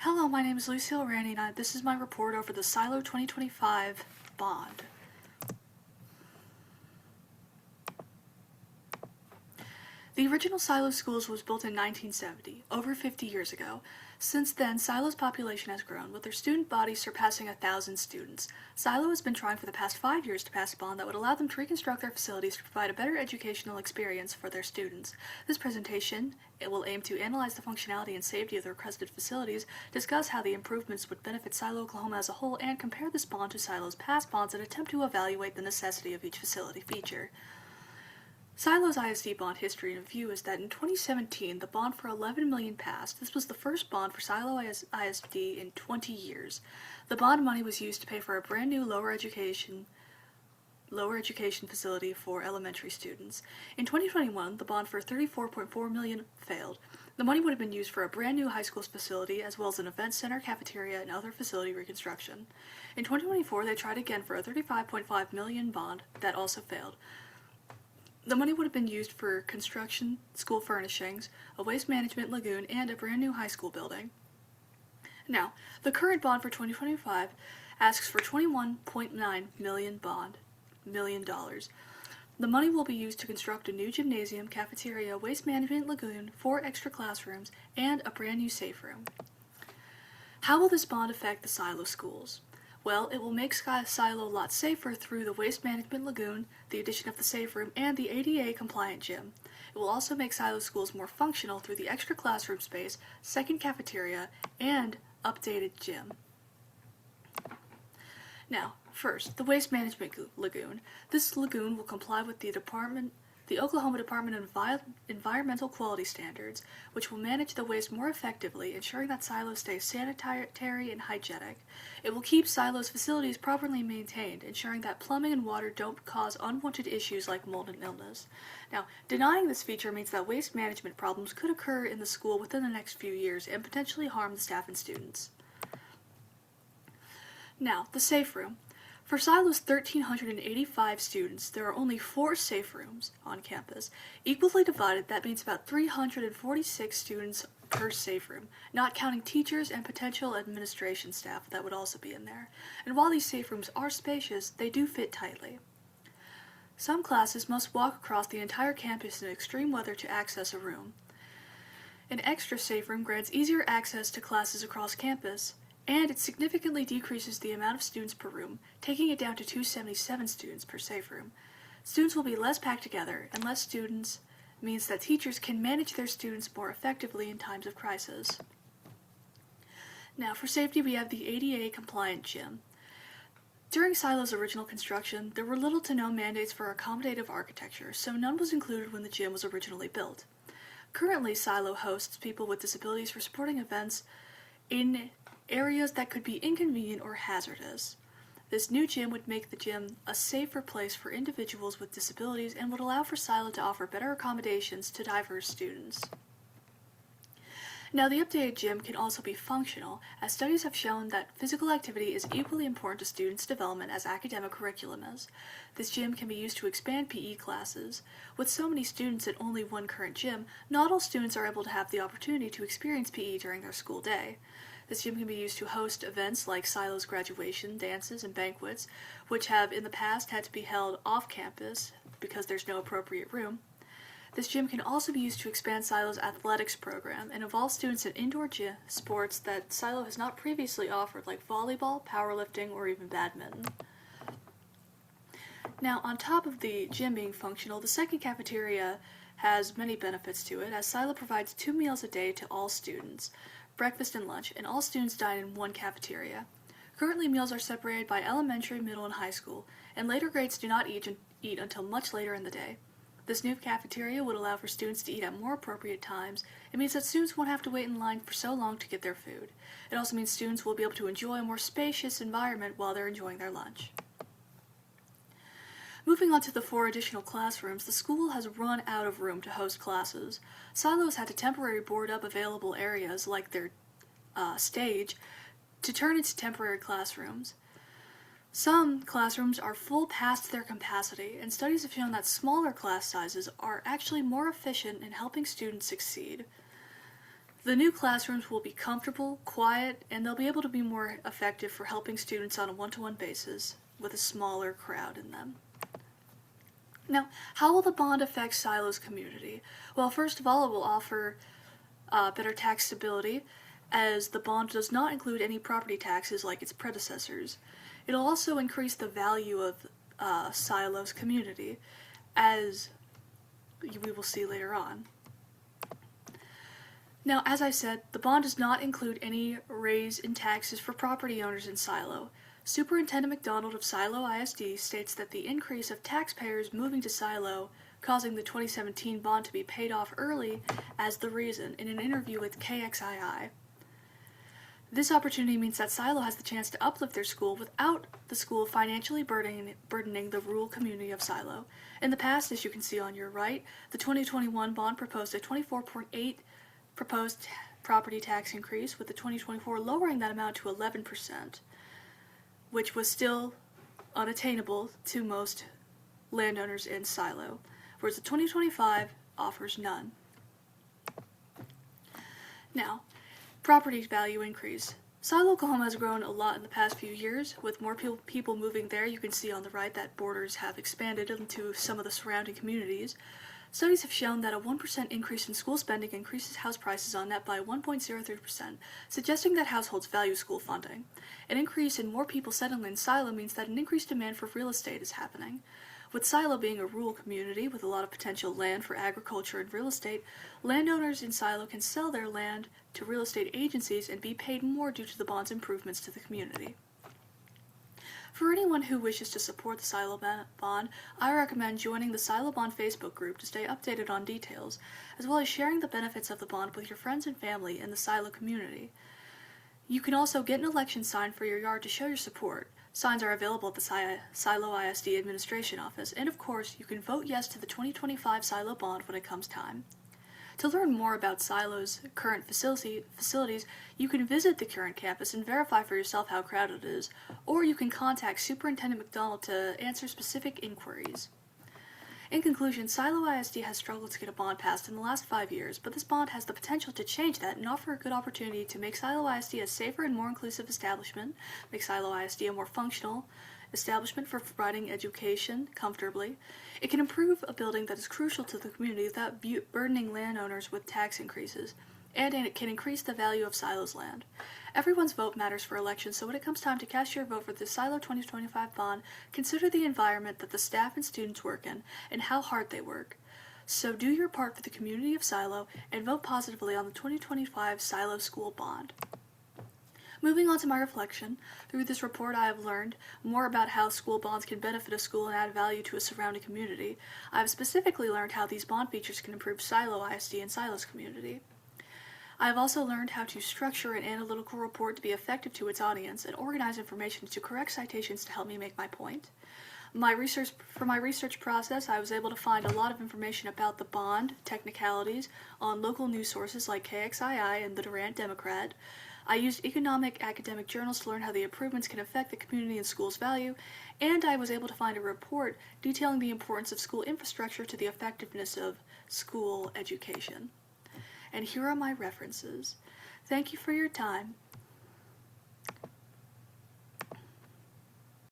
Hello, my name is Lucille Randy, and this is my report over the Silo 2025 bond. The original Silo Schools was built in 1970, over 50 years ago. Since then, Silo's population has grown, with their student body surpassing 1,000 students. Silo has been trying for the past 5 years to pass a bond that would allow them to reconstruct their facilities to provide a better educational experience for their students. This presentation will aim to analyze the functionality and safety of the requested facilities, discuss how the improvements would benefit Silo, Oklahoma as a whole, and compare this bond to Silo's past bonds and attempt to evaluate the necessity of each facility feature. Silo's ISD bond history and review is that in 2017, the bond for $11 million passed. This was the first bond for Silo ISD in 20 years. The bond money was used to pay for a brand new lower education facility for elementary students. In 2021, the bond for $34.4 million failed. The money would have been used for a brand new high school facility, as well as an event center, cafeteria, and other facility reconstruction. In 2024, they tried again for a $35.5 million bond that also failed. The money would have been used for construction, school furnishings, a waste management lagoon, and a brand new high school building. Now, the current bond for 2025 asks for $21.9 million. The money will be used to construct a new gymnasium, cafeteria, waste management lagoon, 4 extra classrooms, and a brand new safe room. How will this bond affect the Silo schools? Well, it will make Silo a lot safer through the waste management lagoon, the addition of the safe room, and the ADA compliant gym. It will also make Silo schools more functional through the extra classroom space, second cafeteria, and updated gym. Now, first, the waste management lagoon. This lagoon will comply with the Oklahoma Department of Environmental Quality Standards, which will manage the waste more effectively, ensuring that Silo stays sanitary and hygienic. It will keep Silo's facilities properly maintained, ensuring that plumbing and water don't cause unwanted issues like mold and illness. Now, denying this feature means that waste management problems could occur in the school within the next few years and potentially harm the staff and students. Now, the safe room. For Silo's 1,385 students, there are only 4 safe rooms on campus. Equally divided, that means about 346 students per safe room, not counting teachers and potential administration staff that would also be in there. And while these safe rooms are spacious, they do fit tightly. Some classes must walk across the entire campus in extreme weather to access a room. An extra safe room grants easier access to classes across campus, and it significantly decreases the amount of students per room, taking it down to 277 students per safe room. Students will be less packed together, and less students means that teachers can manage their students more effectively in times of crisis. Now, for safety, we have the ADA compliant gym. During Silo's original construction, there were little to no mandates for accommodative architecture, so none was included when the gym was originally built. Currently, Silo hosts people with disabilities for sporting events in areas that could be inconvenient or hazardous. This new gym would make the gym a safer place for individuals with disabilities and would allow for Silo to offer better accommodations to diverse students. Now, the updated gym can also be functional, as studies have shown that physical activity is equally important to students' development as academic curriculum is. This gym can be used to expand PE classes. With so many students at only one current gym, not all students are able to have the opportunity to experience PE during their school day. This gym can be used to host events like Silo's graduation, dances, and banquets, which have in the past had to be held off campus because there's no appropriate room. This gym can also be used to expand Silo's athletics program and involve students in indoor gym sports that Silo has not previously offered, like volleyball, powerlifting, or even badminton. Now, on top of the gym being functional, the second cafeteria has many benefits to it, as Silo provides 2 meals a day to all students, breakfast and lunch, and all students dine in one cafeteria. Currently, meals are separated by elementary, middle, and high school, and later grades do not eat until much later in the day. This new cafeteria would allow for students to eat at more appropriate times. It means that students won't have to wait in line for so long to get their food. It also means students will be able to enjoy a more spacious environment while they're enjoying their lunch. Moving on to the 4 additional classrooms, the school has run out of room to host classes. Silo has had to temporarily board up available areas, like their stage, to turn into temporary classrooms. Some classrooms are full past their capacity, and studies have shown that smaller class sizes are actually more efficient in helping students succeed. The new classrooms will be comfortable, quiet, and they'll be able to be more effective for helping students on a one-to-one basis with a smaller crowd in them. Now, how will the bond affect Silo's community? Well, first of all, it will offer better tax stability, as the bond does not include any property taxes like its predecessors. It'll also increase the value of Silo's community, as we will see later on. Now, as I said, the bond does not include any raise in taxes for property owners in Silo. Superintendent McDonald of Silo ISD states that the increase of taxpayers moving to Silo, causing the 2017 bond to be paid off early, as the reason in an interview with KXII. This opportunity means that Silo has the chance to uplift their school without the school financially burdening the rural community of Silo. In the past, as you can see on your right, the 2021 bond proposed a 24.8 proposed property tax increase, with the 2024 lowering that amount to 11%, which was still unattainable to most landowners in Silo, whereas the 2025 offers none. Now, property value increase. Silo, Oklahoma has grown a lot in the past few years, with more people moving there. You can see on the right that borders have expanded into some of the surrounding communities. Studies have shown that a 1% increase in school spending increases house prices on net by 1.03%, suggesting that households value school funding. An increase in more people settling in Silo means that an increased demand for real estate is happening. With Silo being a rural community with a lot of potential land for agriculture and real estate, landowners in Silo can sell their land to real estate agencies and be paid more due to the bond's improvements to the community. For anyone who wishes to support the Silo Bond, I recommend joining the Silo Bond Facebook group to stay updated on details, as well as sharing the benefits of the bond with your friends and family in the Silo community. You can also get an election sign for your yard to show your support. Signs are available at the Silo ISD Administration Office, and of course, you can vote yes to the 2025 Silo Bond when it comes time. To learn more about Silo's current facilities, you can visit the current campus and verify for yourself how crowded it is, or you can contact Superintendent McDonald to answer specific inquiries. In conclusion, Silo ISD has struggled to get a bond passed in the last 5 years, but this bond has the potential to change that and offer a good opportunity to make Silo ISD a safer and more inclusive establishment, make Silo ISD a more functional establishment for providing education comfortably. It can improve a building that is crucial to the community without burdening landowners with tax increases, and it can increase the value of Silo's land. Everyone's vote matters for elections, so when it comes time to cast your vote for the Silo 2025 bond, consider the environment that the staff and students work in and how hard they work. So do your part for the community of Silo and vote positively on the 2025 Silo School Bond. Moving on to my reflection, through this report I have learned more about how school bonds can benefit a school and add value to a surrounding community. I have specifically learned how these bond features can improve Silo ISD and Silo's community. I have also learned how to structure an analytical report to be effective to its audience and organize information into correct citations to help me make my point. For my research process, I was able to find a lot of information about the bond technicalities on local news sources like KXII and the Durant Democrat. I used economic academic journals to learn how the improvements can affect the community and school's value, and I was able to find a report detailing the importance of school infrastructure to the effectiveness of school education. And here are my references. Thank you for your time.